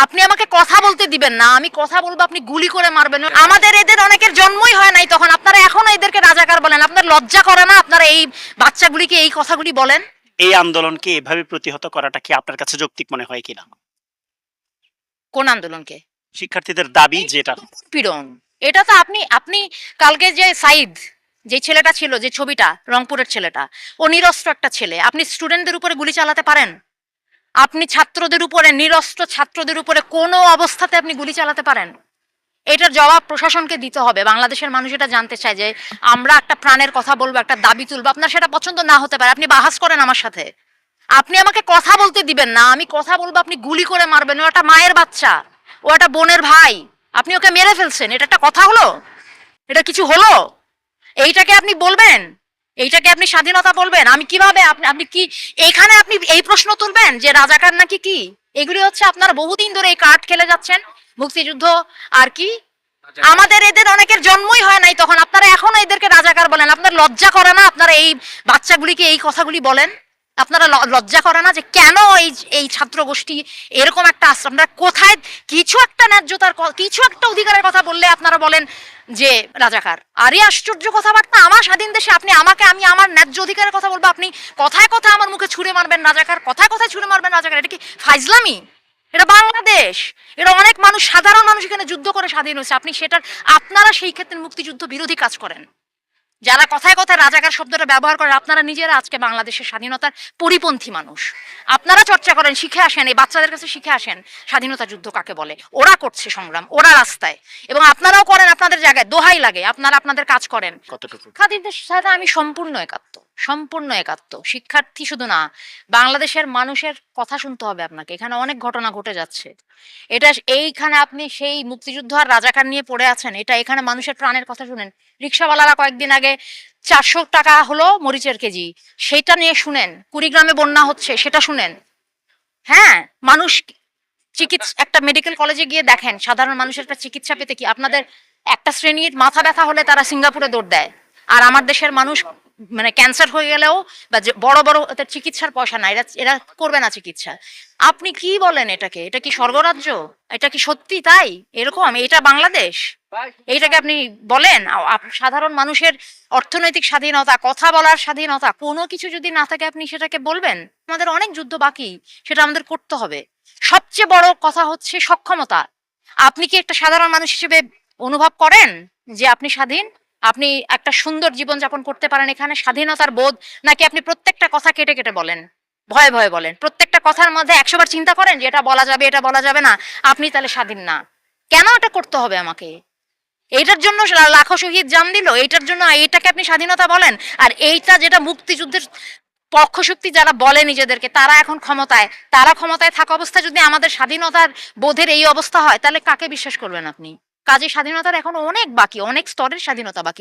আপনি আমাকে কথা বলতে দিবেন না, আমি কথা বলবো আপনি গুলি করে মারবেন। আমাদের এদের অনেকের জন্মই হয় নাই, তখন আপনারা এখনো এদেরকে রাজাকার বলেন। আপনার লজ্জা করে না আপনারা এই বাচ্চাগুলিকে এই কথাগুলি বলেন? এই আন্দোলনকে এভাবে প্রতিহত করাটা কি আপনার কাছে যৌক্তিক মনে হয় কিনা? কোন আন্দোলনকে? শিক্ষার্থীদের দাবি যেটা। পীড়ন। এটা তো আপনি আপনি কালকে যে সাইদ, যে ছেলেটা ছিল, যে ছবিটা, রংপুরের ছেলেটা, ও নিরস্ত্র একটা ছেলে। আপনি স্টুডেন্টদের উপরে গুলি চালাতে পারেন? আপনি ছাত্রদের উপরে, নিরস্ত্র ছাত্রদের উপরে কোনো অবস্থাতে আপনি গুলি চালাতে পারেন? এটার জবাব প্রশাসনকে দিতে হবে। বাংলাদেশের মানুষ এটা জানতে চায় যে আমরা একটা প্রাণের কথা বলবো, একটা দাবি তুলবো, আপনার সেটা পছন্দ না হতে পারে, আপনি বাহাস করেন আমার সাথে। আপনি আমাকে কথা বলতে দিবেন না, আমি কথা বলবো আপনি গুলি করে মারবেন। ও একটা মায়ের বাচ্চা, ও একটা বোনের ভাই, আপনি ওকে মেরে ফেলছেন। এটা একটা কথা হলো? এটা কিছু হলো? এইটাকে আপনি বলবেন? এইটাকে আপনি স্বাধীনতা বলবেন? আমি কিভাবে আপনি আপনি কি এইখানে আপনি এই প্রশ্ন তুলবেন যে রাজাকার নাকি কি? এগুলি হচ্ছে আপনারা বহুদিন ধরে এই কার্ড খেলে যাচ্ছেন। মুক্তিযুদ্ধ আর কি, আমাদের এদের অনেকের জন্মই হয় নাই, তখন আপনারা এখনো এদেরকে রাজাকার বলেন। আপনার লজ্জা করে না আপনারা এই বাচ্চাগুলিকে এই কথাগুলি বলেন? আপনারা লজ্জা করে না যে কেন এই এই ছাত্র গোষ্ঠী এরকম একটা আশ্রম? আপনারা কোথায় কিছু একটা ন্যায্যতার কিছু একটা অধিকারের কথা বললে আপনারা বলেন যে রাজাকার। আরে আশ্চর্য কথাবার্তা! আমার স্বাধীন দেশে আপনি আমাকে, আমি আমার ন্যায্য অধিকারের কথা বলবো, আপনি কথায় কথায় আমার মুখে ছুঁড়ে মারবেন রাজাকার, কথায় কথায় ছুঁড়ে মারবেন রাজাকার। এটা কি ফাইজলামি? এটা বাংলাদেশ। এটা অনেক মানুষ, সাধারণ মানুষ এখানে যুদ্ধ করে স্বাধীন হয়েছে। আপনি সেটার, আপনারা সেই ক্ষেত্রে মুক্তিযুদ্ধ বিরোধী কাজ করেন। যারা কথায় কথায় রাজাকার শব্দটা ব্যবহার করে, আপনারা নিজেরা আজকে বাংলাদেশের স্বাধীনতার পরিপন্থী মানুষ। আপনারা চর্চা করেন, শিখে আসেন, এই বাচ্চাদের কাছে শিখে আসেন স্বাধীনতা যুদ্ধ কাকে বলে। ওরা করছে সংগ্রাম, ওরা রাস্তায়, এবং আপনারাও করেন আপনাদের জায়গায়। দোহাই লাগে, আপনারা আপনাদের কাজ করেন। কতটুকু? খাদিদের সাথে আমি সম্পূর্ণ একাত্ম, সম্পূর্ণ একাত্ম। শিক্ষার্থী শুধু না, বাংলাদেশের মানুষের কথা শুনতে হবে আপনাকে। এখানে অনেক ঘটনা ঘটে যাচ্ছে। এটা এইখানে আপনি সেই মুক্তিযুদ্ধ আর রাজাকার নিয়ে পড়ে আছেন, এটা এখানে মানুষের প্রাণের কথা শুনেন। রিক্সাওয়ালারা কয়েকদিন আগে 400 টাকা হলো মরিচের কেজি, সেটা নিয়ে শুনেন। কুড়িগ্রামে বন্যা হচ্ছে, সেটা শুনেন। হ্যাঁ, মানুষ চিকিৎসা, একটা মেডিকেল কলেজে গিয়ে দেখেন সাধারণ মানুষের একটা চিকিৎসা পেতে কি, আপনাদের একটা শ্রেণীর মাথা ব্যথা হলে তারা সিঙ্গাপুরে দৌড় দেয়, আর আমার দেশের মানুষ মানে ক্যান্সার হয়ে গেলেও বা যে বড় বড় ওদের চিকিৎসার পয়সা না, এরা এরা করবে না চিকিৎসা। আপনি কি বলেন এটাকে? এটা কি স্বর্গরাজ্য? এটা কি সত্যি তাই এরকম? এটা বাংলাদেশ? এইটাকে আপনি বলেন? সাধারণ মানুষের অর্থনৈতিক স্বাধীনতা, কথা বলার স্বাধীনতা, কোনো কিছু যদি না থাকে আপনি সেটাকে বলবেন? আমাদের অনেক যুদ্ধ বাকি, সেটা আমাদের করতে হবে। সবচেয়ে বড় কথা হচ্ছে সক্ষমতা। আপনি কি একটা সাধারণ মানুষ হিসেবে অনুভব করেন যে আপনি স্বাধীন? আপনি একটা সুন্দর জীবন যাপন করতে পারেন এখানে, স্বাধীনতার বোধ? নাকি আপনি প্রত্যেকটা কথা কেটে কেটে বলেন, ভয়ে ভয়ে বলেন? প্রত্যেকটা কথার মধ্যে 100 বার চিন্তা করেন যে এটা বলা যাবে, এটা বলা যাবে না, আপনি তাহলে স্বাধীন না? কেন এটা করতে হবে আমাকে? এইটার জন্য লাখো শহীদ জান দিল, এইটার জন্য এইটাকে আপনি স্বাধীনতা বলেন? আর এইটা যেটা মুক্তিযুদ্ধের পক্ষশক্তি যারা বলে নিজেদেরকে, তারা এখন ক্ষমতায়, তারা ক্ষমতায় থাকা অবস্থায় যদি আমাদের স্বাধীনতার বোধের এই অবস্থা হয়, তাহলে কাকে বিশ্বাস করবেন আপনি? কাজে স্বাধীনতার এখন অনেক বাকি, অনেক স্তরের স্বাধীনতা বাকি।